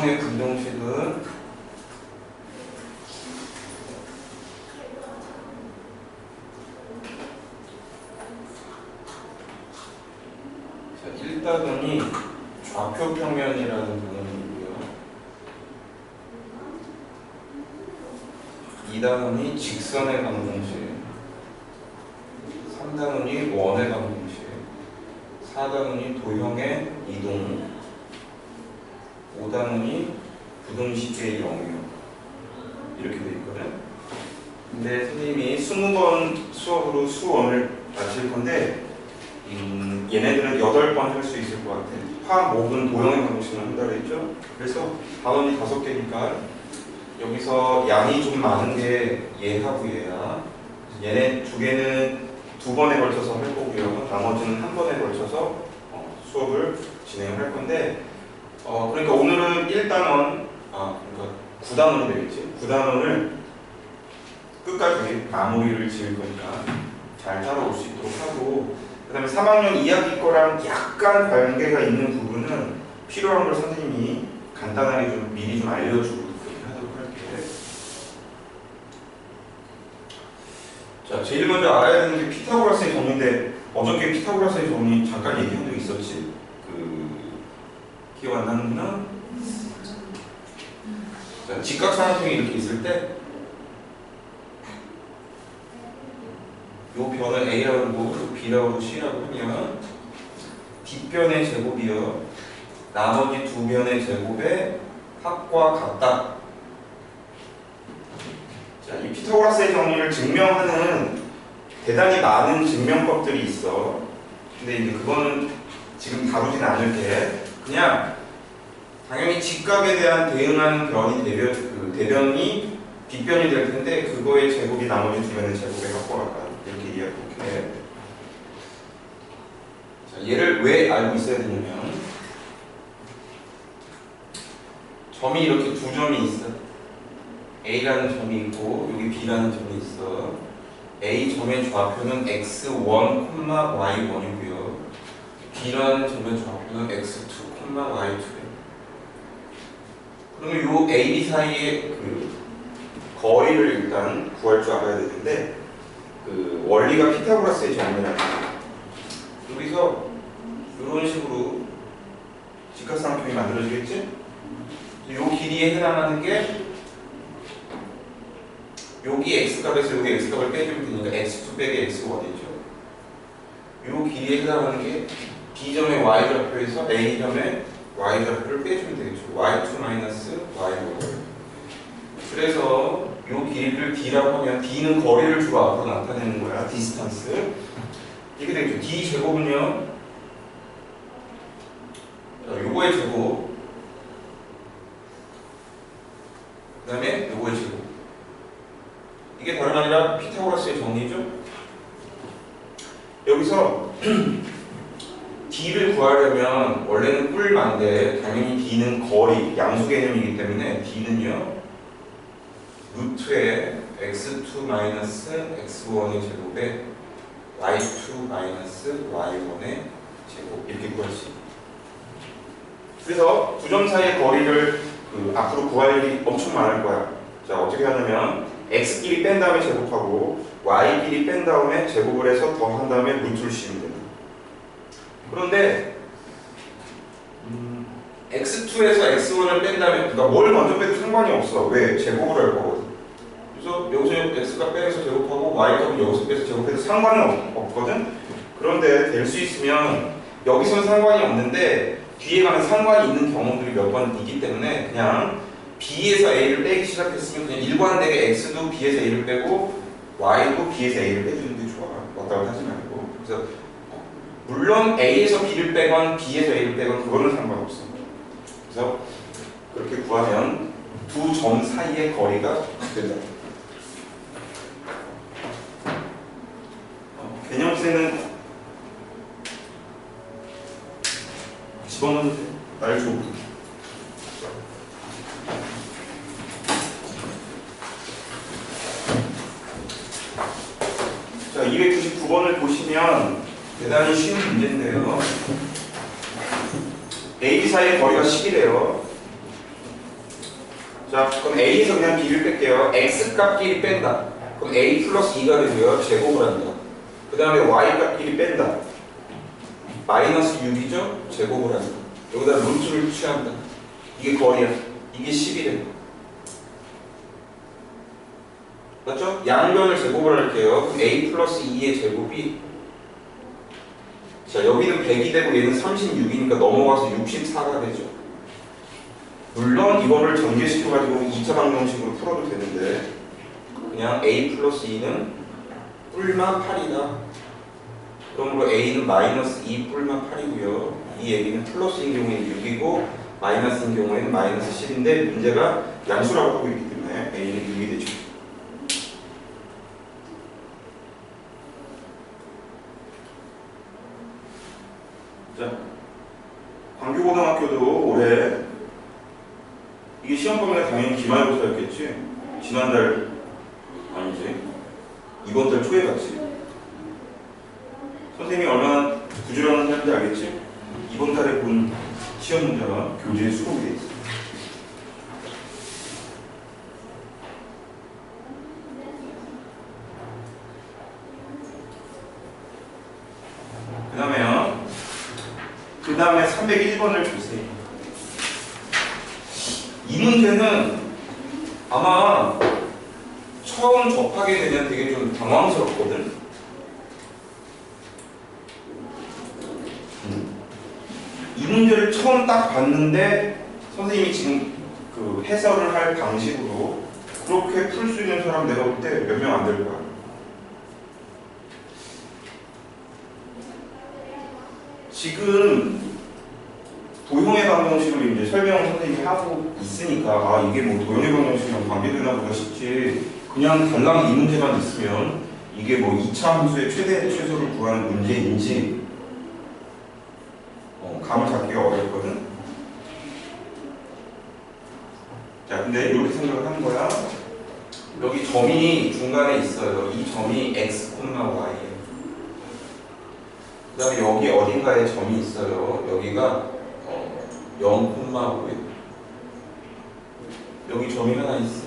이동의 근동식은 자, 1단원이 좌표 평면이라는 단원이고요. 2단원이 직선의 방정식, 3단원이 원의 방정식, 4단원이 도형의 이동, 5단원이 부등식의 영역 이렇게 되어 있거든. 근데 선생님이 20번 수업으로 수원을 마칠 건데 얘네들은 8번 할 수 있을 것 같아. 화, 목은 도형의 방정식을 한다고 했죠. 그래서 단원이 5개니까 여기서 양이 좀 많은 게 얘하고 얘야. 얘네 두 개는 2번에 걸쳐서 할 거고요. 나머지는 1번에 걸쳐서 수업을 진행할 건데 그러니까 오늘은 1단원, 그러니까 9단원이 되겠지. 9단원을 끝까지 마무리를 지을 거니까 잘 따라올 수 있도록 하고, 그 다음에 3학년 2학기 거랑 약간 관계가 있는 부분은 필요한 걸 선생님이 간단하게 좀 미리 좀 알려주고 그렇게 하도록 할게. 자, 제일 먼저 알아야 되는 게 피타고라스의 정리인데, 어저께 피타고라스의 정리 잠깐 얘기한 적 있었지? 기억 안 나는구나? 자, 직각삼각형이 이렇게 있을 때 요 변을 A라고 하고 B라고 C라고 하면 뒷변의 제곱이요 나머지 두 변의 제곱의 합과 같다. 자, 이 피타고라스의 정리를 증명하는 대단히 많은 증명법들이 있어. 근데 이제 그거는 지금 다루진 않을게. 그냥 당연히 직각에 대한 대응하는 변이 대변이 뒷변이 될 텐데 그거의 제곱이 나머지 두 변의 제곱의 합과 같다. 이렇게 이해할게. 자, 얘를 왜 알고 있어야 되냐면 점이 이렇게 두 점이 있어. A라는 점이 있고 여기 B라는 점이 있어. A 점의 좌표는 x1, y1이고요. B라는 점의 좌표는 x2, y2. 그러면 요 A, B 사이의 거리를 일단 구할 줄 알아야 되는데 원리가 피타고라스의 정리라는 거예요. 여기서 이런 식으로 직각삼각형이 만들어지겠지? 요 길이에 해당하는 게 여기 x값에서 여기 x값을 빼주면 되니까 x2 빼기 x1이죠. 요 길이에 해당하는 게 B점의 y좌표에서 A점의 y좌표를 빼주면 되겠죠. y2 마이너스 y1. 그래서 요 길이를 d라고 하면 d는 거리를 주고 앞으로 나타내는 거야. 디스턴스. 이렇게 되겠죠. d 제곱은요. 요거의 제곱. 그 다음에 요거의 제곱. 이게 다름 아니라 피타고라스의 정리죠. 여기서 d를 구하려면 원래는 뿔만데 당연히 d는 거리, 양수 개념이기 때문에 d는요 루트에 x2 마이너스 x1의 제곱에 y2 마이너스 y1의 제곱 이렇게 구할 수 있어요. 그래서 두 점 사이의 거리를 앞으로 구할 일이 엄청 많을 거야. 자, 어떻게 하냐면 x끼리 뺀 다음에 제곱하고 y끼리 뺀 다음에 제곱을 해서 더한 다음에 루트를 씌우면 됩니다. 그런데 x2에서 x1을 뺀 다음에 그러니까 뭘 먼저 빼도 상관이 없어. 왜? 제곱을 할 거거든. 그래서 여기서 x값 빼서 제곱하고 y값을 여기서 빼서 제곱해도 상관은 없거든. 그런데 될 수 있으면 여기선 상관이 없는데 뒤에 가면 상관이 있는 경우들이 몇 번 있기 때문에 그냥 B에서 A를 빼기 시작했으면 그냥 일관되게 X도 B에서 A를 빼고 Y도 B에서 A를 빼주는 게 좋아. 왔다 갔다 하지 말고. 그래서 물론 A에서 B를 빼건 B에서 A를 빼건 그거는 상관없어. 그래서 그렇게 구하면 두 점 사이의 거리가 된다. 개념세는 집어넣어도 돼. 날 줘. 자, 299번을 보시면 대단히 쉬운 문제인데요. A, B 사이의 거리가 10이래요. 자, 그럼 A에서 그냥 B를 뺄게요. X값끼리 뺀다. 그럼 A 플러스 2가 되고요. 제곱을 한다. 그 다음에 Y값끼리 뺀다. 마이너스 6이죠? 제곱을 한다. 여기다 루트를 취한다. 이게 거리야. 이게 10이래. 맞죠? 양변을 제곱을 할게요. 그럼 A 플러스 2의 제곱이, 자, 여기는 100이 되고 얘는 36이니까 넘어가서 64가 되죠. 물론 이거를 전개시켜가지고 2차 방정식으로 풀어도 되는데, 그냥 A 플러스 2는 뿔만 8이다. 그러므로 A는 마이너스 2 뿔만 8이고요. 이 얘기는 플러스인 경우에는 6이고 마이너스인 경우에는 마이너스 10인데 문제가 양수라고 하고 있기 때문에 A는 6이 되죠. 자, 광교고등학교도 올해 이게 시험 범위가 당연히 기말고사였겠지. 지난달 아니지 이번 달 초에 갔지. 선생님이 얼마나 부지런한 사람인지 알겠지? 이번 달에 본 시험 문제가 교재에 수록이 돼 있어. 그 다음에 301번을 주세요. 이 문제는 아마 처음 접하게 되면 되게 좀 당황스럽거든. 이 문제를 처음 딱 봤는데 선생님이 지금 그 해설을 할 방식으로 그렇게 풀 수 있는 사람 내가 볼 때 몇 명 안 될 거야. 지금 도형의 방정식을 이제 설명을 선생님이 하고 있으니까 아 이게 뭐 도형의 방정식이랑 관계되나 보다 싶지. 그냥 달랑 이 문제만 있으면 이게 뭐 2차 함수의 최대 최소를 구하는 문제인지 감을 잡기가 어렵거든. 자 근데 이렇게 생각을 하는 거야. 여기 점이 중간에 있어요. 이 점이 x, y예요. 그 다음에 여기 어딘가에 점이 있어요. 여기가 0,5예요. 여기 점이 하나 있어.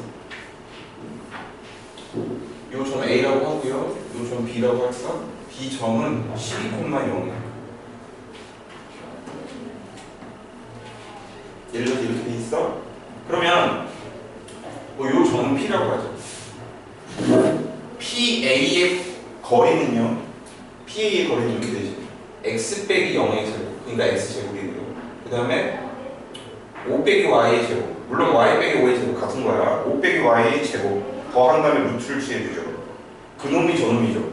요 점 A라고 하고요. 요 점 B라고 할까? B 점은 12,0이야. 예를 들어서 이렇게 돼 있어. 그러면 뭐 요 점은 P라고 하죠. PA의 거리는요. PA의 거리는 이렇게 되지. x 빼기 0의 제곱, 그러니까 x제곱이고요. 그 다음에 5 빼기 y의 제곱, 물론 y 빼기 5의 제곱 같은 거야. 5 빼기 y의 제곱 더한 다음에 루트를 취해주죠. 그놈이 저놈이죠.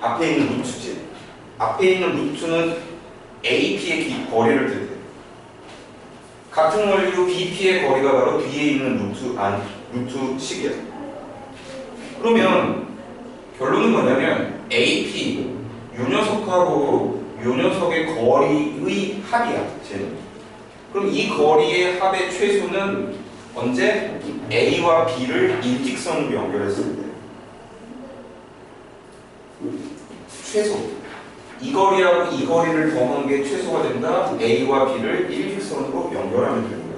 앞에 있는 루트지. 앞에 있는 루트는 AP의 거리를 뜻해. 같은 원리로 BP의 거리가 바로 뒤에 있는 루트식이야. 그러면 결론은 뭐냐면 AP 요 녀석하고 요 녀석의 거리의 합이야. 쟤는. 그럼 이 거리의 합의 최소는 언제? A와 B를 일직선으로 연결했을 때. 최소. 이 거리하고 이 거리를 더한 게 최소가 된다. A와 B를 일직선으로 연결하면 됩니다.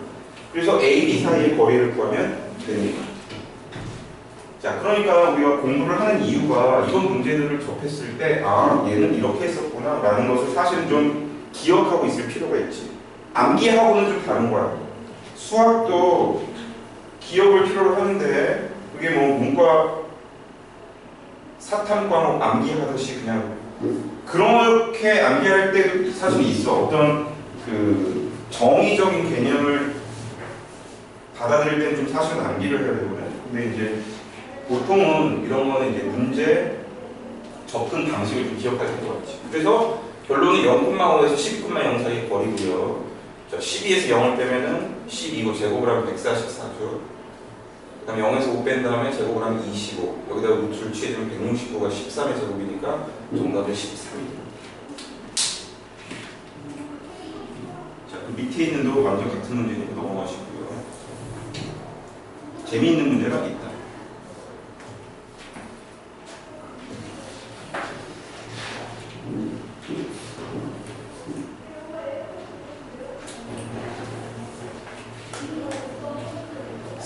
그래서 A, B 사이의 거리를 구하면 됩니다. 자, 그러니까 우리가 공부를 하는 이유가 이런 문제들을 접했을 때 아, 얘는 이렇게 했었구나 라는 것을 사실은 좀 기억하고 있을 필요가 있지. 암기하고는 좀 다른 거야. 수학도 기억을 필요로 하는데 그게 뭐 문과 사탐 과목 암기하듯이 그냥 그렇게 암기할 때도 사실 있어. 어떤 그 정의적인 개념을 받아들일 때는 좀 사실은 암기를 해야 되거든. 근데 이제 보통은 이런 거는 이제 문제 접근 방식을 좀 기억해야 될 것 같지. 그래서 결론은 0,5에서 12,0 사이의 거리고요. 12에서 0을 빼면은 12고 제곱을 하면 144죠. 그 다음에 0에서 5 뺀 다음에 제곱을 하면 25. 여기다 루트를 취해주면 165가 13의 제곱이니까 정답은 13이에요. 자, 그 밑에 있는 도 완전 같은 문제니까 넘어가시고요. 재미있는 문제가 있다.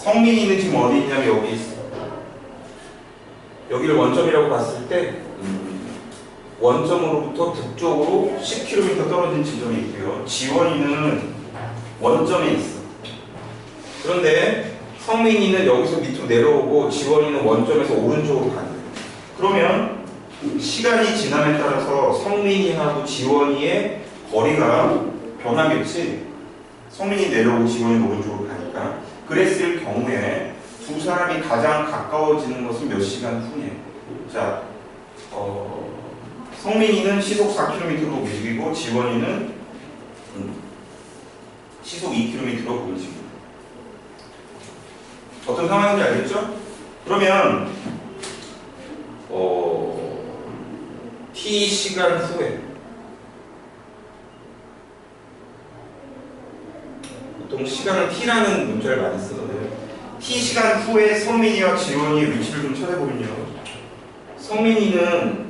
성민이는 지금 어디 있냐면 여기 있어. 여기를 원점이라고 봤을 때 원점으로부터 북쪽으로 10km 떨어진 지점이 있고요. 지원이는 원점에 있어. 그런데 성민이는 여기서 밑으로 내려오고 지원이는 원점에서 오른쪽으로 가는 거예요. 그러면 시간이 지남에 따라서 성민이하고 지원이의 거리가 변하겠지. 성민이 내려오고 지원이 오른쪽으로 가니까. 그랬을 경우에 두 사람이 가장 가까워지는 것은 몇 시간 후냐. 자, 성민이는 시속 4km로 움직이고 지원이는 시속 2km로 움직입니다. 어떤 상황인지 알겠죠? 그러면 t 시간 후에 보통 시간은 t라는 문자를 많이 쓰거든요. t 시간 후에 성민이와 지원이의 위치를 좀 찾아보면요. 성민이는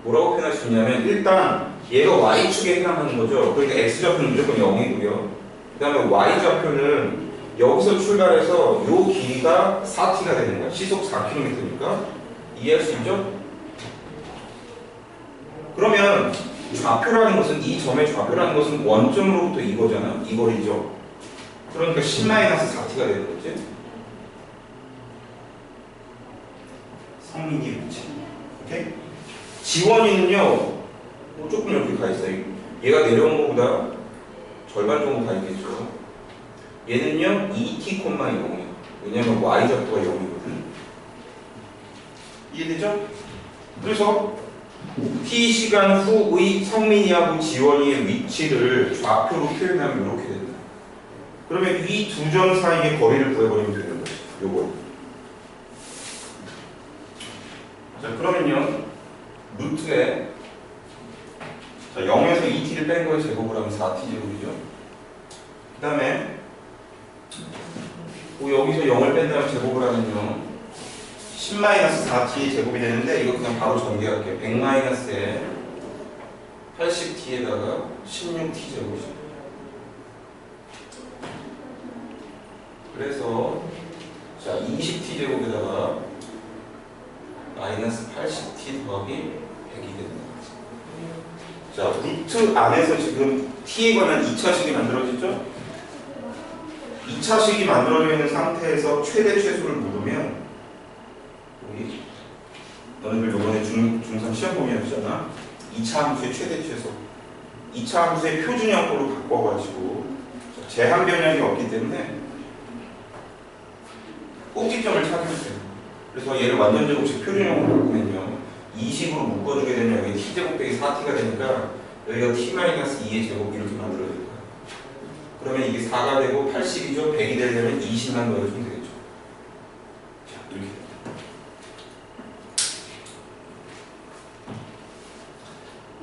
뭐라고 표현할 수 있냐면 일단 얘가 y축에 해당하는 거죠. 그러니까 x좌표는 무조건 0이고요. 그 다음에 y좌표는 여기서 출발해서 요 길이가 4t가 되는 거야. 시속 4km니까. 이해할 수 있죠? 그러면 좌표라는 것은 이 점의 좌표라는 것은 원점으로부터 이거잖아. 이 거리죠. 그러니까 10-4t가 되는 거지. 성민이의 위치. 오케이? 지원이는요, 뭐 조금 이렇게 가 있어요. 얘가 내려온 것보다 절반 정도 가 있겠죠. 얘는요, 2t,0이에요. 왜냐면 y좌표가 0이거든. 이해되죠? 그래서 t 시간 후의 성민이하고 지원이의 위치를 좌표로 표현하면 이렇게 된다. 그러면 이 두 점 사이의 거리를 구해버리면 되는 거죠. 요거. 자, 그러면요. 루트에 자, 0에서 2t를 뺀 거에 제곱을 하면 4t 제곱이죠. 그 다음에 여기서 0을 뺀 다음에 제곱을 하면요 10-4t 제곱이 되는데 이거 그냥 바로 전개할게요. 100-에 80t에다가 16t 제곱이죠. 그래서 자 20t 제곱에다가 마이너스 80t 더하기 100이 된다. 자, 루트 안에서 지금 t에 관한 2차식이 만들어지죠? 2차식이 만들어져 있는 상태에서 최대 최소를 물으면 우리 너희들 요번에 중3 시험 공부했잖아. 2차 함수의 최대 최소 2차 함수의 표준형으로 바꿔가지고 제한 변형이 없기 때문에 꼭지점을 찾으면 돼요. 그래서 얘를 완전 제곱식 표준형으로 바꾸면요 20으로 묶어주게 되면 여기 t제곱 빼기 4t가 되니까 여기가 t-2의 제곱 이렇게 만들어질 거예요. 그러면 이게 4가 되고 80이죠. 100이 되려면 20만 넣어주면 되겠죠. 자, 이렇게.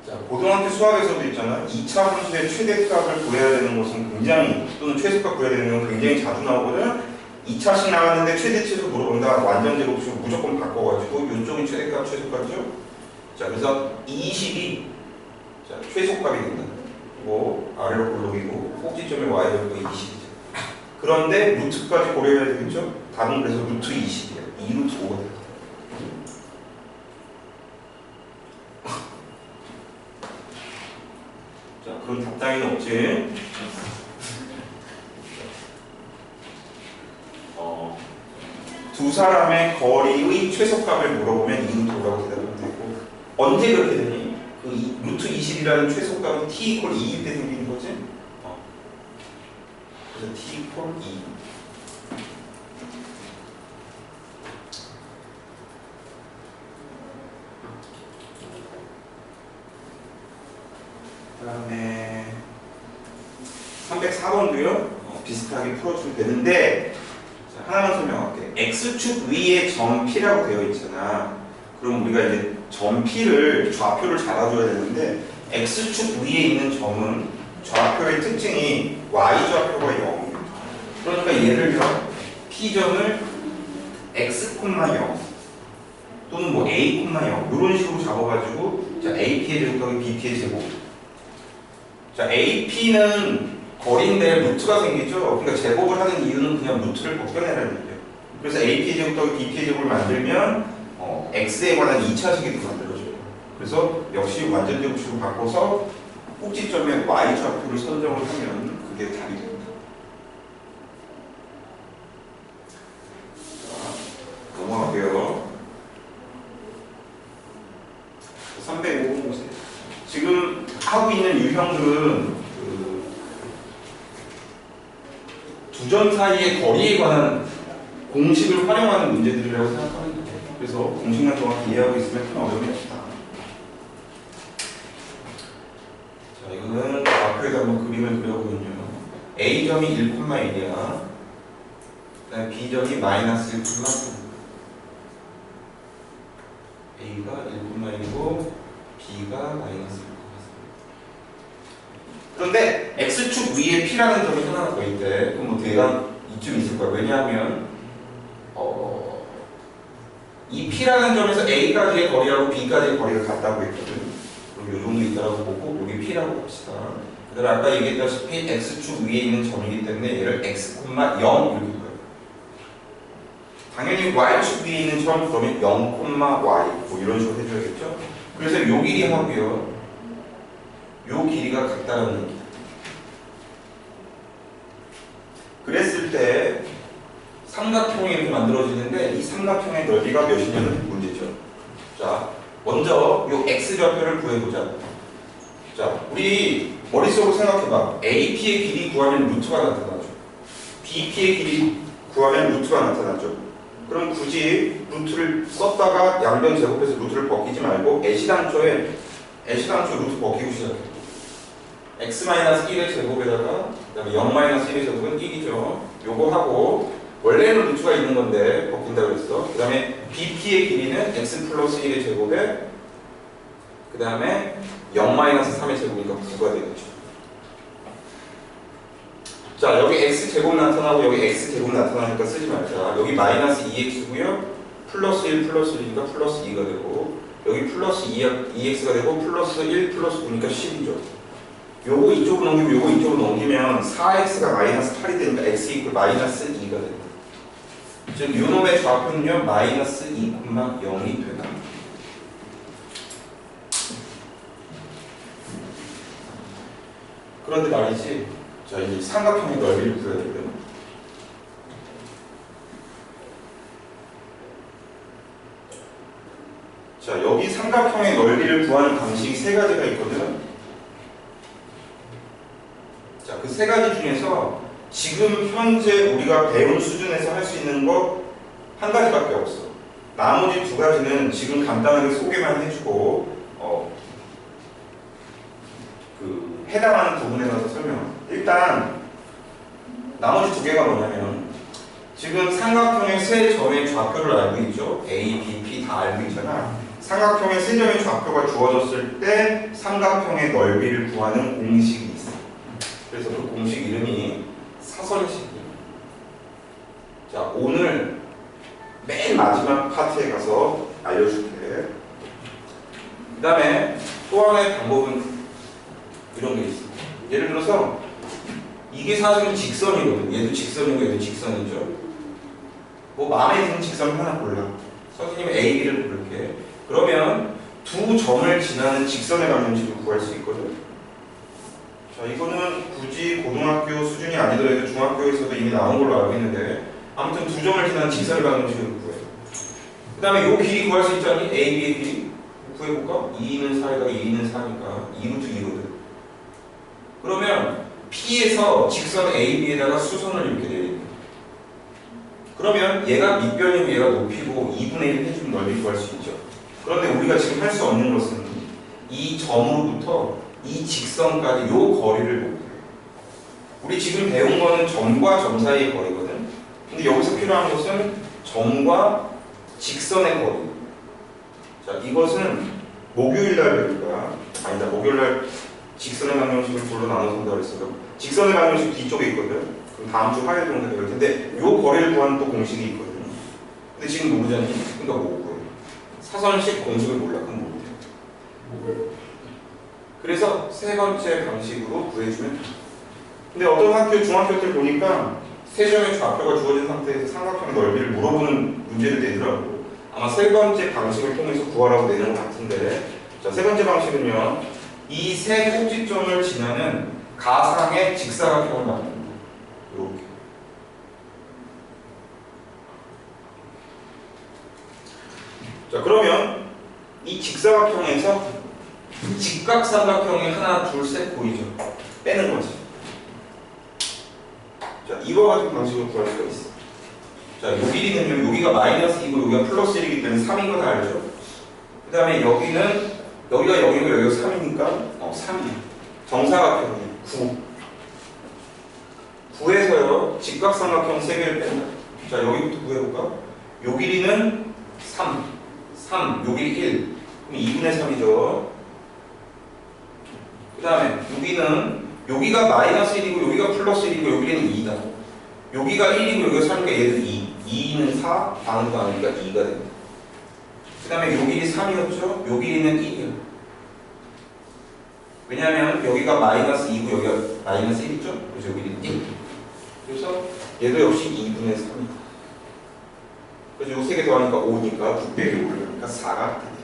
자, 고등학교 수학에서도 있잖아. 2차 함수의 최대값을 구해야 되는 것은 굉장히, 또는 최소값 구해야 되는 건 굉장히 자주 나오거든. 2차씩 나왔는데 최대 최소 물어본다. 완전 제곱식으로 무조건 바꿔가지고 이쪽이 최대값, 최소값이죠. 자, 그래서 20이 자, 최소값이 된다. 그리고 아래로 볼록이고 꼭지점의 y절도 20이죠. 그런데 루트까지 고려해야 되겠죠? 답은 그래서 루트 20이에요. 2루트 5가 돼요. 자, 그럼 답 따위는 없지? 두 사람의 거리의 최소값을 물어보면 2루트5라고 대답하면 되고 언제 그렇게 되니? 그 루트 20이라는 최소값이 t 이퀄 2일 때 생기는 거지? 그래서 t 이퀄 2. 그 다음에 304번도요 비슷하게 풀어주면 되는데 자, 하나만 설명할게. x축 위에 점 P라고 되어 있잖아. 그럼 우리가 이제 점 P를 좌표를 잡아줘야 되는데 x축 위에 있는 점은 좌표의 특징이 y좌표가 0이에요. 그러니까 예를 들어 P점을 x, 0 또는 뭐 a, 0 이런 식으로 잡아가지고 자 AP의 제곱 더하기 BP의 제곱 자 AP는 거리인데 루트가 생기죠. 그러니까 제곱을 하는 이유는 그냥 루트를 벗겨내라는 얘기예요. 그래서 AP의 제곱 더하기 BP의 제곱을 만들면 X에 관한 2차식이 만들어져요. 그래서 역시 완전 제곱식으로 바꿔서 꼭지점에 Y 좌표를 선정을 하면 그게 답이 됩니다. 자, 넘어가고요. 305번 보세요. 지금 하고 있는 유형들은 두 점 사이의 거리에 관한 공식을 활용하는 문제들이라고 생각하면 돼요. 그래서 공식만 정확히 이해하고 있으면 큰 어려움이 없다. 자, 이거는 좌표에다 한번 그림을 그려보면요. A점이 1,1이야. 그다음에 B점이 마이너스 1,3. A가 1,1이고 B가 마이너스 1,3. 그런데 X축 위에 P라는 점이 하나 더 있대. 그럼 뭐 대략 이쯤 있을 거야. 왜냐하면 이 P라는 점에서 A까지의 거리하고 B까지의 거리가 같다고 했거든. 그럼 요 정도 있다고 보고 여기 P라고 봅시다. 그다음에 아까 얘기했다시피 X축 위에 있는 점이기 때문에 얘를 X, 0 이렇게 봐요. 당연히 Y축 위에 있는 점 그러면 0, Y 뭐 이런 식으로 해줘야겠죠. 그래서 요 길이하고요 요 길이가 같다는 얘기. 그랬을 때 삼각형이 이렇게 만들어지는데 이 삼각형의 넓이가 몇이냐는 문제죠. 자, 먼저 요 x좌표를 구해보자. 자, 우리 머릿속으로 생각해봐. AP의 길이 구하면 루트가 나타나죠. BP의 길이 구하면 루트가 나타나죠. 그럼 굳이 루트를 썼다가 양변 제곱해서 루트를 벗기지 말고 애시당초에 루트 벗기고 시작해. x-1의 제곱에다가 그다음에 0-1의 제곱은 1이죠. 요거 하고 원래는 루트가 있는 건데 벗긴다 그랬어. 그 다음에 BP의 길이는 x 플러스 1의 제곱에 그 다음에 0-3의 제곱이니까 9가 되겠죠. 자, 여기 x 제곱 나타나고 여기 x 제곱 나타나니까 쓰지 말자. 여기 마이너스 2x고요. 플러스 1 플러스 1이니까 플러스 2가 되고 여기 플러스 2x가 되고 플러스 1 플러스 9니까 10이죠. 요거 이쪽으로 넘기고 요거 이쪽으로 넘기면 4x가 마이너스 8이 되니까 x 이퀄 마이너스 2가 됩니다. 즉 요놈의 좌표는요 마이너스 2,0이 되다. 그런데 말이지, 자 이 삼각형의 넓이를 구해야 되거든요. 자, 여기 삼각형의 넓이를 구하는 방식이 세 가지가 있거든. 자, 그 세 가지 중에서 지금 현재 우리가 배운 수준에서 할 수 있는 것 한 가지밖에 없어. 나머지 두 가지는 지금 간단하게 소개만 해주고 그 해당하는 부분에 가서 설명. 일단 나머지 두 개가 뭐냐면 지금 삼각형의 세 점의 좌표를 알고 있죠. A, B, P 다 알고 있잖아. 삼각형의 세 점의 좌표가 주어졌을 때 삼각형의 넓이를 구하는 공식이 있어. 그래서 그 공식 이름이 사선식이에요. 자, 오늘 맨 마지막 파트에 가서 알려줄게. 그 다음에 또 하나의 방법은 이런 게 있어. 예를 들어서 이게 사실은 직선이거든. 얘도 직선이고 얘도 직선이죠. 뭐 마음에 드는 직선 하나 골라. 선생님은 A, B를 고를게. 그러면 두 점을 지나는 직선의 방정식을 구할 수 있거든. 자, 이거는 굳이 고등학교 수준이 아니더라도 중학교에서도 이미 나온 걸로 알고 있는데 아무튼 두 점을 지나는 직선의 방정식을 구해. 그 다음에 요 길이 구할 수 있잖니? A, B의 길이 구해볼까? 2는 4에다가 2는 4니까 2루트 2거든. 그러면 P에서 직선 A, B에다가 수선을 이렇게 내립니다. 그러면 얘가 밑변이고 얘가 높이고 2분의 1 해주면 넓이 구할 수 있죠. 그런데 우리가 지금 할 수 없는 것은 이 점으로부터 이 직선까지 요 거리를 못 구해요. 우리 지금 배운 거는 점과 점 사이의 거리거든. 근데 여기서 필요한 것은 점과 직선의 거리. 자, 이것은 목요일날 배울 거야. 아니다, 목요일날 직선의 방정식을 둘로 나눠서 한다고 했어요. 직선의 방정식 뒤쪽에 있거든. 그럼 다음 주 화요일 정도 배울 텐데 요 거리를 구하는 또 공식이 있거든. 근데 지금 모르잖니? 그러니까 못 구해. 사선식 공식을 몰라. 그럼 못 해. 그래서 세 번째 방식으로 구해주면 돼. 근데 어떤 학교, 중학교 때 보니까 세 점의 좌표가 주어진 상태에서 삼각형 넓이를 물어보는 문제를 내더라고. 아마 세 번째 방식을 통해서 구하라고 내는 것 같은데, 자, 세 번째 방식은요, 이 세 꼭지점을 지나는 가상의 직사각형을 만듭니다. 이렇게. 자, 그러면 이 직사각형에서 직각삼각형이 하나, 둘, 셋 보이죠? 빼는 거지. 자, 이와 같은 방식으로 구할 수가 있어. 자, 요 길이는요, 여기가 마이너스 2고 여기가 플러스 1이기 때문에 3인 거 다 알죠? 그 다음에 여기는, 여기가 0이고 여기가 3이니까 3이에요. 정사각형이에요. 9. 9에서요, 직각삼각형 3개를 뺀다. 자, 여기부터 구해볼까? 요 길이는 3. 3. 요 길이 1. 그럼 2분의 3이죠. 그 다음에 여기는, 여기가 마이너스 1이고 여기가 플러스 1이고 여기는 2다. 여기가 1이고 여기가 3이니까 얘도 2. 2는 4, 반응도 아니니까 2가 됩니다. 그 다음에 요 길이 3이었죠? 요 길이는 1이요. 왜냐하면 여기가 마이너스 2고 여기가 마이너스 1이죠? 그래서 요 길이는 1. 그래서 얘도 역시 2분의 3이다. 그래서 요 3개 더하니까 5니까 900이 올라가니까 4가 됩니다.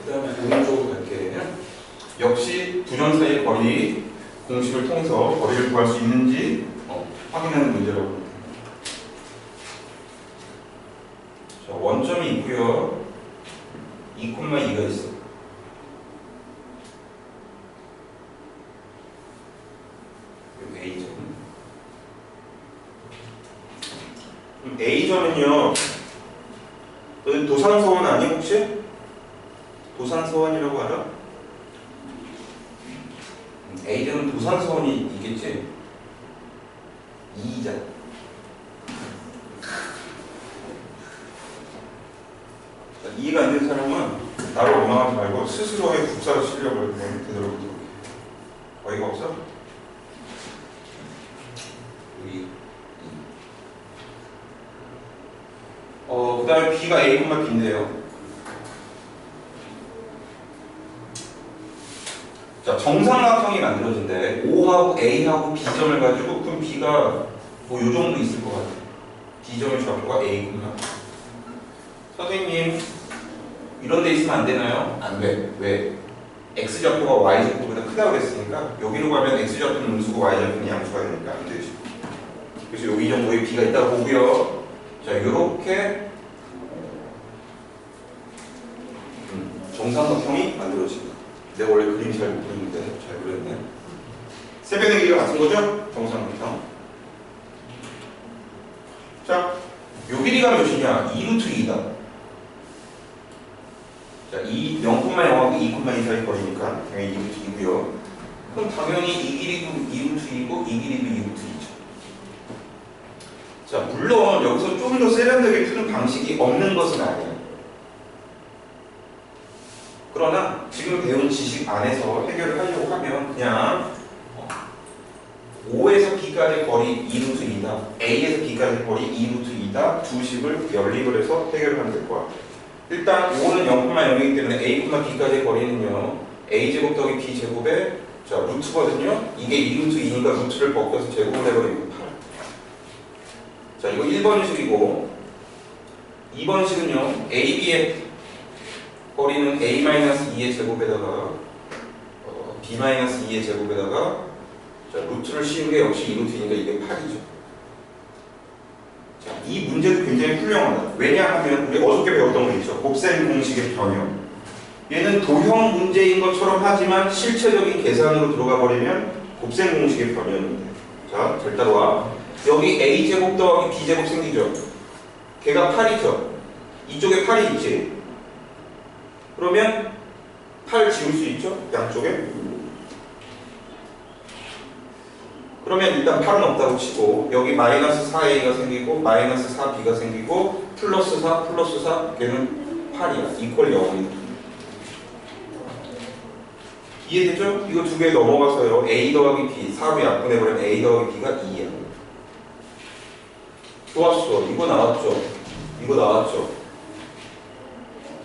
그 다음에 오른쪽으로 갈게요. 역시 두 점 사이의 거리 공식을 통해서 거리를 구할 수 있는지 확인하는 문제라고 합니다. 자, 원점이 있고요. 2,2가 있어. 여기 A점. A점은요. 너희 도산서원 아니 혹시? 도산서원이라고 알아? A점은 도산서원이 있겠지? 2자. 이해가 안 되는 사람은 나를 원망하지 말고 스스로의 국사로 실력을 되도록 어이가 없어? 여기 그 다음에 B가 A, B인데요. 자, 정삼각형이 만들어진대. O하고 A하고 B점을 가지고 그럼 B가 뭐 요 정도 있을 것 같아요. B점의 좌표가 A구나. 선생님 이런 데 있으면 안 되나요? 안 돼. 왜? X좌표가 Y좌표보다 크다고 그랬으니까 여기로 가면 X좌표는 음수고 Y좌표는 양수가 되니까 안 되지. 그래서 여기 정도의 B가 있다고 보고요. 자, 요렇게 정삼각형이 만들어집니다. 내가 원래 그림 잘 못 그리는데 잘 그렸네. 세 변의 길이가 같은 거죠? 정삼각형. 자, 요 길이가 몇이냐? 2루트 2다. 자, 0,0하고 2,2 사이 거리니까 당연히 2루트 2고요. 그럼 당연히 이 길이도 2루트 2고 이 길이도 2루트 2죠. 자, 물론 여기서 좀 더 세련되게 푸는 방식이 없는 것은 아니에요. 그러나 지금 배운 지식 안에서 해결을 하려고 하면 그냥 O에서 B까지 거리 2루트 2다, A에서 B까지 거리 2루트 2다 두 식을 연립을 해서 해결을 하면 될 것 같아요. 일단 O는 0,0이기 때문에 A, B까지의 거리는요 A제곱 더하기 B제곱에 자 루트거든요. 이게 2루트 2니까 루트를 벗겨서 제곱을 해버리면 8. 자, 이거 1번식이고 2번식은요 AB의 거리는 A-2의 제곱에다가 B-2의 제곱에다가 자, 루트를 씌운 게 역시 2루트니까 이게 8이죠. 자, 이 문제도 굉장히 훌륭하다. 왜냐하면 우리 어저께 배웠던 거 있죠. 곱셈 공식의 변형. 얘는 도형 문제인 것처럼 하지만 실체적인 계산으로 들어가 버리면 곱셈 공식의 변형인데. 자, 잘 따라와. 여기 A제곱 더하기 B제곱 생기죠. 걔가 8이죠. 이쪽에 8이 있지. 그러면 8 지울 수 있죠? 양쪽에. 그러면 일단 8은 없다고 치고 여기 마이너스 4a가 생기고 마이너스 4b가 생기고 플러스 4 플러스 4 걔는 8이야. 이퀄 0이야. 이해되죠? 이거 두 개 넘어가서요. a 더하기 b 4로 약분해버리면 a 더하기 b가 2야. 좋았어. 이거 나왔죠? 이거 나왔죠?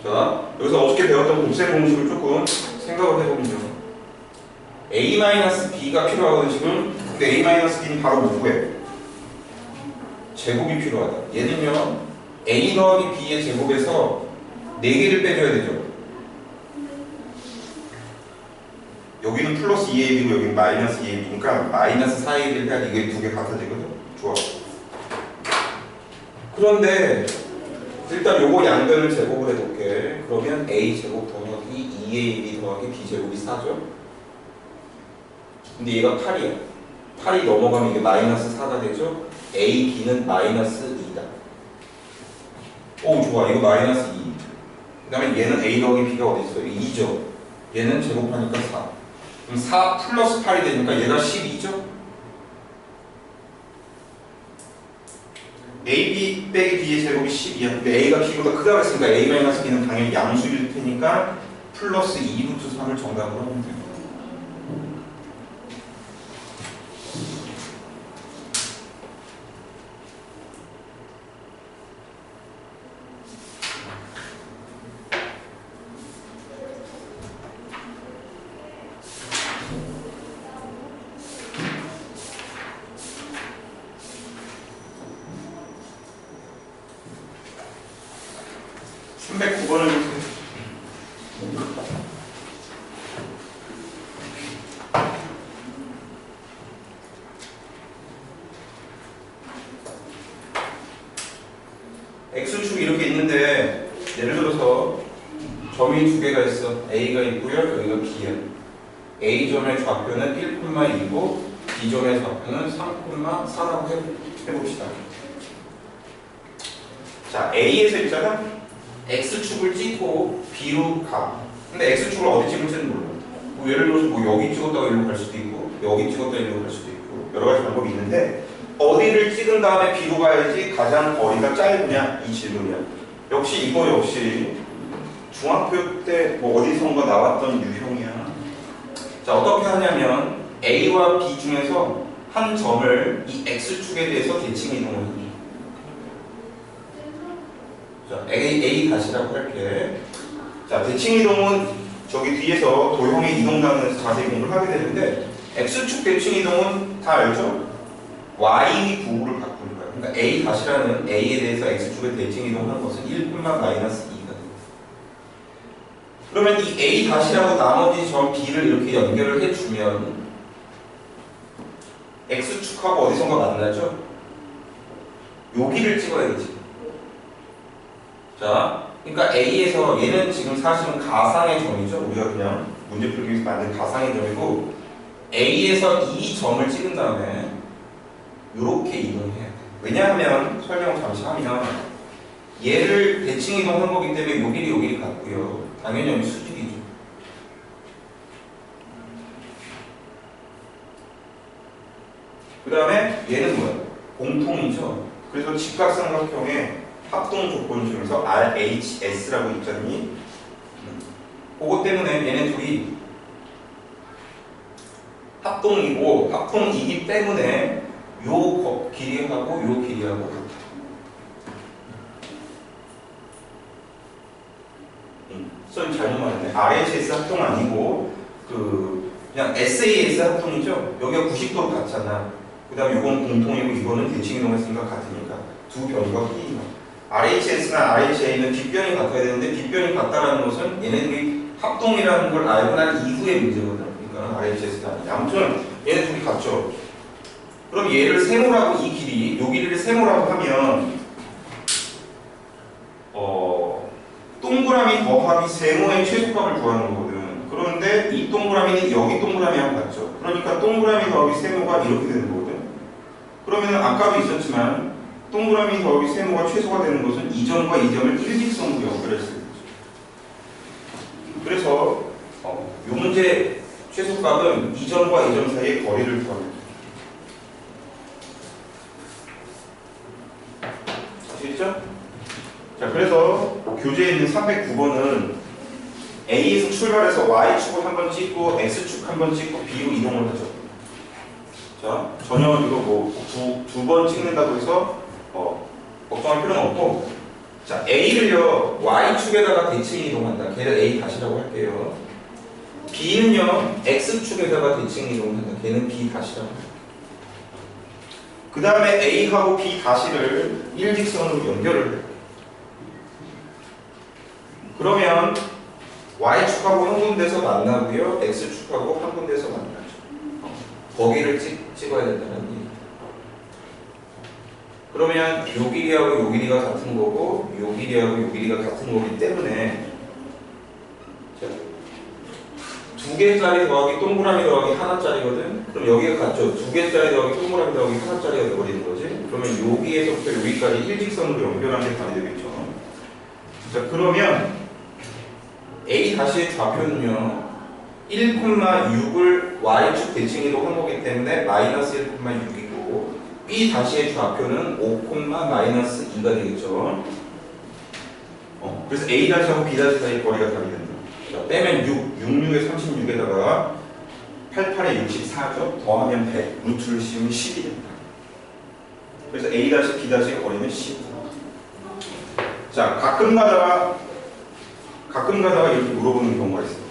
자, 여기서 어저께 배웠던 곱셈 공식을 조금 생각을 해보면요. A-B가 필요하거든 지금. 근데 A-B는 바로 못 구해. 제곱이 필요하다. 얘는요, A 더하기 B의 제곱에서 4개를 빼줘야 되죠. 여기는 플러스 2AB고 여기는 마이너스 2AB니까 마이너스 4AB를 해야지 이게 두 개 같아지거든. 좋아. 그런데 일단 요거 양변을 제곱을 해볼게. 그러면 A제곱 더하기 2AB 더하기 B제곱이 4죠. 근데 얘가 8이야. 8이 넘어가면 이게 마이너스 4가 되죠. A, B는 마이너스 2다. 오, 좋아. 이거 마이너스 2. 그 다음에 얘는 A 더하기 B가 어디 있어요? 2죠. 얘는 제곱하니까 4. 그럼 4 플러스 8이 되니까 얘가 12죠? AB 빼기 B의 제곱이 12야. 근데 A가 B보다 크다고 했으니까 A-B는 당연히 양수일 테니까 플러스 2루트 3을 정답으로 하면 돼요. X축이 이렇게 있는데 예를 들어서 점이 두 개가 있어. A가 있고요. 여기가 B야. A점의 좌표는 1,2고 B점의 좌표는 3,4라고 해봅시다. 자, A에서 있잖아. X축을 찍고 B로 가. 근데 X축을 어디 찍을지는 몰라. 뭐 예를 들어서 뭐 여기 찍었다가 일로 갈 수도 있고 여기 찍었다가 일로 갈 수도 있고 여러 가지 방법이 있는데 어디를 찍은 다음에 B로 가야지 가장 거리가 짧으냐 이 질문이야. 역시 이거 역시 중학교 때 뭐 어디선가 나왔던 유형이야. 자, 어떻게 하냐면 A와 B 중에서 한 점을 이 X축에 대해서 대칭 이동을 해. 자, A 다시라고 할게. 자, 대칭 이동은 저기 뒤에서 도형의 이동단에서 자세히 공부를 하게 되는데 X축 대칭 이동은 다 알죠? Y 부호를 바꾸는 거야. 그러니까 A 다시라는 A에 대해서 X축의 대칭 이동하는 것은 1,-2가 돼. 그러면 이 A 다시라고 나머지 점 B를 이렇게 연결을 해주면 X축하고 어디선가 만나죠? 여기를 찍어야지. 자, 그러니까 A에서 얘는 지금 사실은 가상의 점이죠. 우리가 그냥 문제 풀기 위해서 만든 가상의 점이고 A에서 이 점을 찍은 다음에 이렇게 이동해야 돼. 왜냐하면 설명을 잠시 하면 얘를 대칭 이동한 거기 때문에 요 길이 같고요. 당연히 여기 수직이죠. 그 다음에 얘는 뭐야? 공통이죠. 그래서 직각삼각형의 합동 조건 중에서 RHS라고 있잖니. 그것 때문에 얘네 둘이 합동이고 합동이기 때문에 요 길이하고 요 길이하고 같아. 썰 잘못 말했네. RHS 합동 아니고 그냥 SAS 합동이죠. 여기가 90도로 같잖아. 그 다음에 이건 공통이고 이거는 대칭 이동했으니까 같으니까 두 변이가 끼리나. RHS나 RHA는 뒷변이 같아야 되는데 뒷변이 같다라는 것은 얘네들이 합동이라는 걸 알고 난 이후의 문제거든. 그러니까 RHS가 아니야. 아무튼 얘네 둘이 같죠. 그럼 얘를 세모라고 이 길이, 요 길이를 세모라고 하면 동그라미 더하기 세모의 최소값을 구하는 거거든. 그런데 이 동그라미는 여기 동그라미하고 같죠. 그러니까 동그라미 더하기 세모가 이렇게 되는 거거든. 그러면 아까도 있었지만 동그라미 더하기 세모가 최소가 되는 것은 이 점과 이 점을 일직선으로 연결했을 거죠. 그래서 이 문제 최소값은 이 점과 이 점 사이의 거리를 구합니다. 아시겠죠? 자, 그래서 교재에 있는 309번은 A에서 출발해서 Y축을 한번 찍고 X축 한번 찍고 B로 이동을 하죠. 자, 전혀 이거 뭐 두 번 찍는다고 해서 걱정할 필요는 없고, 자, A를요, Y축에다가 대칭 이동한다. 걔를 A 다시라고 할게요. B는요, X축에다가 대칭 이동한다. 걔는 B 다시라고 할게요. 그 다음에 A하고 B 다시를 일직선으로 연결을 해요. 그러면 Y축하고 한 군데서 만나고요, X축하고 한 군데서 만나죠. 거기를 찍어야 된다는 얘기. 그러면 요 길이하고 요 길이가 같은 거고 요 길이하고 요 길이가 같은 거기 때문에 두 개짜리 더하기 동그라미 더하기 하나짜리거든. 그럼 여기가 같죠. 두 개짜리 더하기 동그라미 더하기 하나짜리가 되어버리는 거지. 그러면 여기에서부터 여기까지 일직선으로 연결하는 게 답이 되겠죠. 자, 그러면 A 다시의 좌표는요 1,6을 Y축 대칭이동 한 거기 때문에 마이너스 1,6이고 B 다시의 좌표는 5,-2가 되겠죠. 그래서 A 다시하고 B 다시 사이 거리가 답이 된다. 자, 빼면 66에 36에다가 88에 64죠. 더하면 100, 루트를 씌우면 10이 된다. 그래서 A 다시 B 다시의 거리는 10. 자, 가끔 가다가 이렇게 물어보는 경우가 있어요.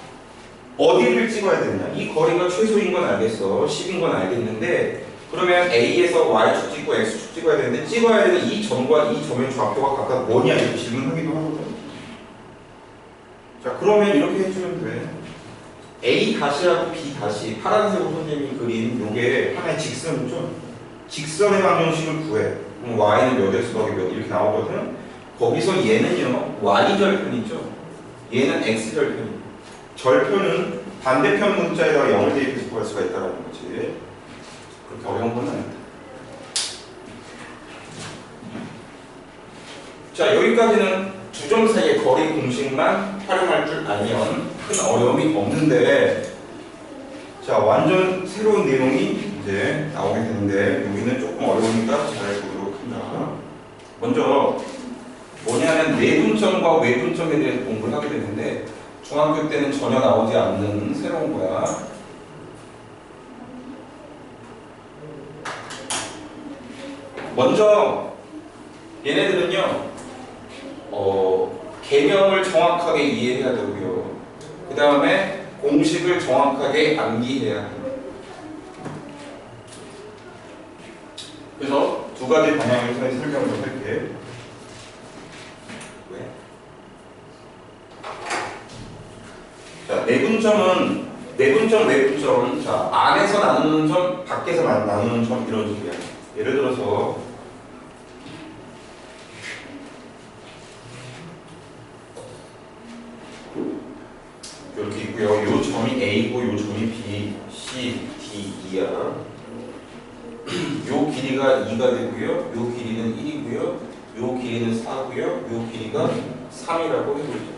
어디를 찍어야 되느냐? 이 거리가 최소인 건 알겠어. 10인 건 알겠는데 그러면 A에서 Y축 찍고 X축 찍어야 되는데 찍어야 되는 이 점과 이 점의 좌표가 각각 뭐냐 이렇게 질문하기도 하거든. 자, 그러면 이렇게 해주면 돼. A 다시하고 B 다시 파란색으로 선생님이 그린 요게 하나의 직선이죠. 직선의 방정식을 구해. 그럼 Y는 몇 X 더하기 몇 이렇게 나오거든. 거기서 얘는요 Y 절편이죠. 얘는 X 절편이에요. 절편은 반대편 문자에다가 0을 대입해서 구할 수가 있다는 거지. 그렇게 어려운 건 아니다. 자, 여기까지는 두 점 사이의 거리 공식만 활용할 줄 알면 큰 어려움이 없는데, 자, 완전 새로운 내용이 이제 나오게 되는데 여기는 조금 어려우니까 잘 보도록 한다. 먼저 뭐냐면 내분점과 외분점에 대해서 공부를 하게 되는데 중학교 때는 전혀 나오지 않는 새로운 거야. 먼저 얘네들은요 개념을 정확하게 이해해야 되고요. 그 다음에 공식을 정확하게 암기해야 해요. 그래서 두 가지 방향에서 설명을 할게. 왜? 자, 내분점은 내분점, 외분점. 자, 안에서 나누는 점, 밖에서 나누는 점 이런 식이야. 예를 들어서 이렇게 있고요. 요 점이 A고 요 점이 B, C, D, E야. 요 길이가 2가 되고요. 요 길이는 1이고요. 요 길이는 4고요. 요 길이가 3이라고 해보죠.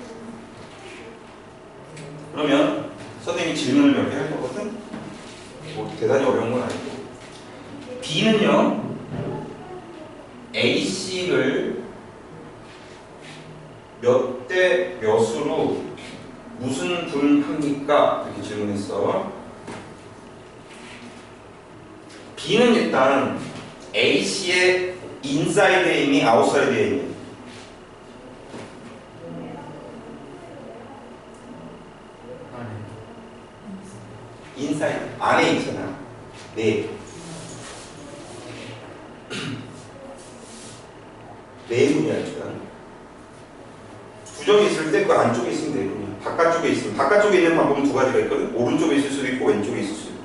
그러면 선생님이 질문을 몇 개 할 거거든? 뭐 대단히 어려운 건 아니고. B는요, AC를 몇 대 몇으로 무슨 분합니까? 이렇게 질문했어. B는 일단 AC의 인사이드에 있니 아웃사이드에 있니? 인사이드 안에 있잖아. 네. 내분이야 일단. 두 점이 있을 때 그 안쪽에 있으면 내분이야. 바깥쪽에 있으면 바깥쪽에 있는 방법은 두 가지가 있거든. 오른쪽에 있을 수도 있고 왼쪽에 있을 수도 있고.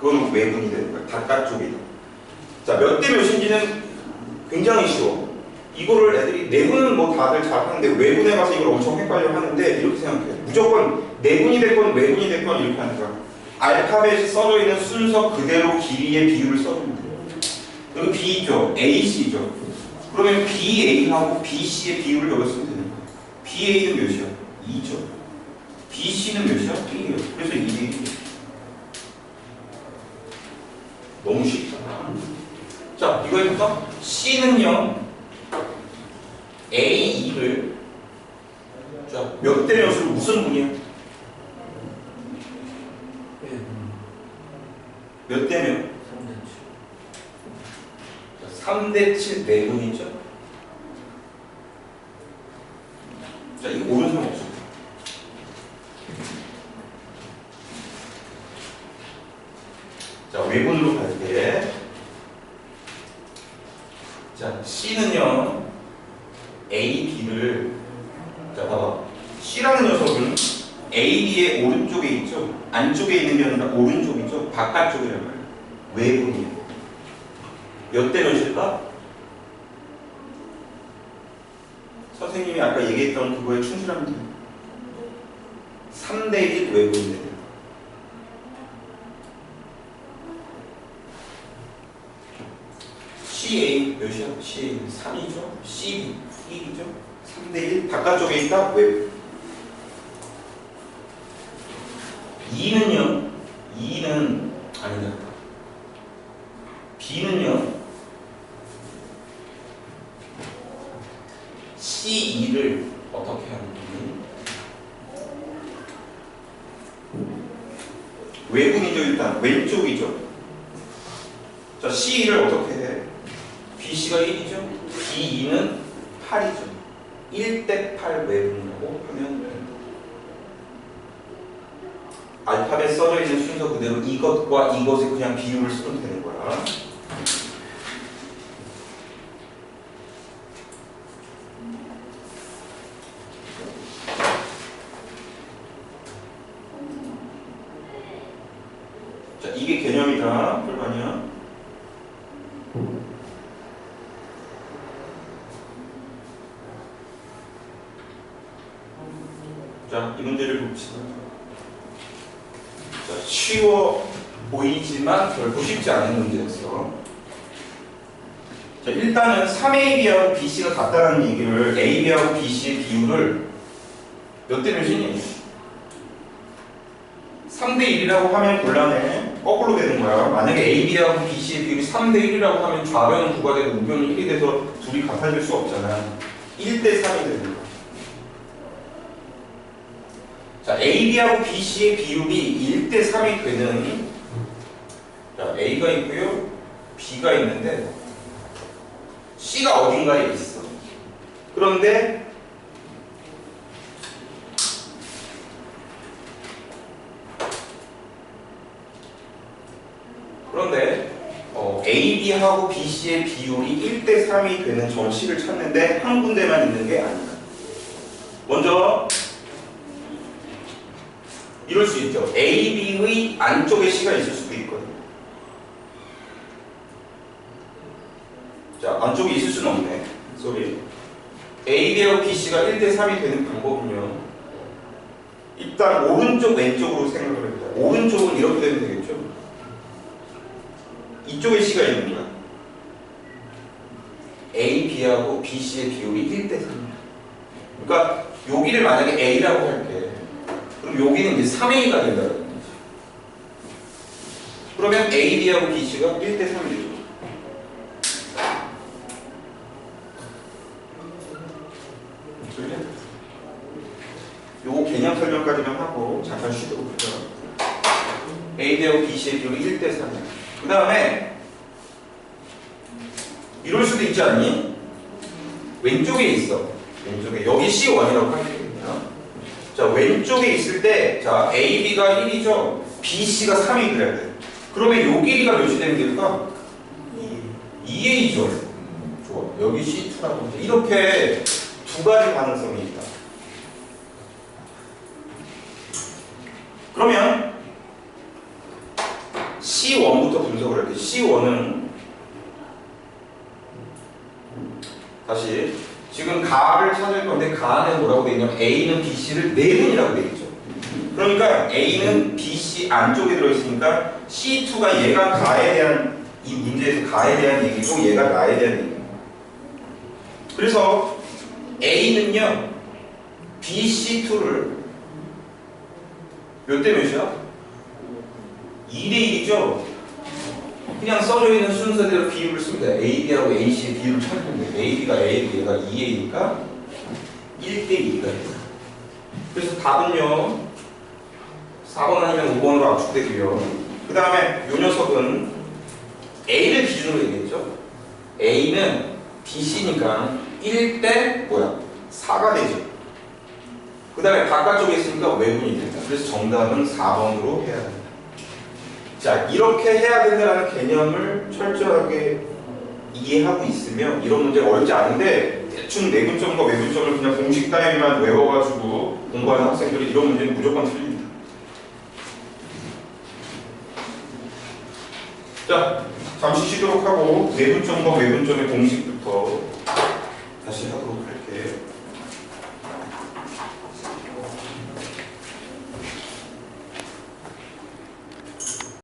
그건 외분이 되는 거야. 바깥쪽이다. 자, 몇 대 몇인지는 굉장히 쉬워. 이거를 애들이 내분은 뭐 다들 잘 하는데 외분에 가서 이걸 엄청 헷갈려 하는데 이렇게 생각해. 무조건 내분이 됐건 외분이 됐건 이렇게 하는 거야. 알파벳이 써져 있는 순서 그대로 길이의 비율을 써주면 돼요. 여기 B죠. AC죠. 그러면 BA하고 BC의 비율을 여기 쓰면 되는 거예요. BA는 몇이야? 2죠. BC는 몇이야? 1이에요. 그래서 2이 너무 쉽잖아. 자, 이거 해볼까? C는요, A2를 자, 몇 대 몇으로 무슨 분이야? 몇 대 몇? 3대 7 내분이죠. 자, 이거 모르는 사람 없어. 자, 외분으로 갈게. 자, C는요, A, B를, 자, 봐봐. C라는 녀석은 A, B의 오른쪽에 있죠? 안쪽에 있는 게 아니라 오른쪽이죠? 바깥쪽이란 말이에요. 외분이에요. 몇 대 몇일까? 선생님이 아까 얘기했던 그거에 충실하면 돼요. 3대 1 외분이 돼요. CA 몇이야? CA 3이죠? CB 1이죠? 3대 1 바깥쪽에 있다? 외분. 2는요? 2는 아니다. B는요? C2를 어떻게 하는지 외분이죠. 일단 왼쪽이죠. 자, C2를 어떻게 해? BC가 1이죠. B2는 8이죠. 1대 8 외분이라고 하면 됩니다. 알파벳 써져 있는 순서 그대로 이것과 이것에 그냥 비율을 쓰면 되는 거야. 자, 이게 개념이다. 불만이야. 자, 이 문제를 봅시다. 자, 쉬워 보이지만 결코 쉽지 않은 문제였어. 자, 일단은 3AB하고 BC가 같다는 얘기를 AB하고 BC의 비율을 몇 대 몇이니? 3대 1이라고 하면 곤란해. 거꾸로 되는 거야. 만약에 AB하고 BC의 비율이 3대 1이라고 하면 좌변은 9가 되고 우변은 1이 돼서 둘이 같아질 수 없잖아. 1대 3이 되는 거야. 자, AB하고 BC의 비율이 1대 3이 되는, 자, A가 있고요, B가 있는데 C가 어딘가에 있어. 그런데 AB하고 BC의 비율이 1대 3이 되는 저 C를 찾는데 한 군데만 있는 게 아니다. 먼저 이럴 수 있죠. AB의 안쪽에 C가 있을 수도 있거든요. 자, 안쪽에 있을 수는 없네. 소리. AB하고 BC가 1대 3이 되는 방법은요, 일단 오른쪽 왼쪽으로 생각을 해보자. 오른쪽은 이렇게 되면 되겠죠. 이쪽에 C가 있는 거야. A, B하고 BC의 비율이 1대 3이야. 그러니까 여기를 만약에 A라고 할게. 그럼 여기는 이제 3A가 된다는 거지. 그러면 A, B하고 BC가 1대 3이 되죠. 요거 개념 설명까지만 하고 잠깐 쉬도록 하죠. A, B하고 BC의 비율이 1대 3이야. 그 다음에 이럴 수도 있지 않니? 왼쪽에 있어. 왼쪽에. 여기 C1이라고 하겠거든요. 자, 왼쪽에 있을 때, 자, AB가 1이죠. BC가 3이 그래야 돼. 그러면 요 길이가 몇이 되는 길일까? 2A죠. 좋아. 여기 C2라고. 이렇게 두 가지 가능성이 있다. 그러면 C1부터 분석을 할게. C1은 다시 지금 가를 찾을 건데 가 안에 뭐라고 되어 있냐면 A는 BC를 내분이라고 되어 있죠. 그러니까 A는 BC 안쪽에 들어있으니까 C2가 얘가 가에 대한, 이 문제에서 가에 대한 얘기고 얘가 나에 대한 얘기입니다. 그래서 A는요 BC2를 몇 대 몇이야? 2대 1이죠? 그냥 써져 있는 순서대로 비율을 씁니다. AB하고 AC의 비율을 찾는 거예요. AB가 A고 얘가 2A니까 1대 2가 돼요. 그래서 답은요 4번 아니면 5번으로 압축되고요. 그 다음에 이 녀석은 A를 기준으로 얘기했죠. A는 BC니까 1대 뭐야? 4가 되죠. 그 다음에 바깥쪽에 있으니까 외분이 된다. 그래서 정답은 4번으로 해야 된다. 자, 이렇게 해야 된다는 개념을 철저하게 이해하고 있으면 이런 문제가 어렵지 않은데 대충 내분점과 외분점을 그냥 공식 따위만 외워가지고 공부하는 학생들이 이런 문제는 무조건 틀립니다. 자, 잠시 쉬도록 하고 내분점과 외분점의 공식부터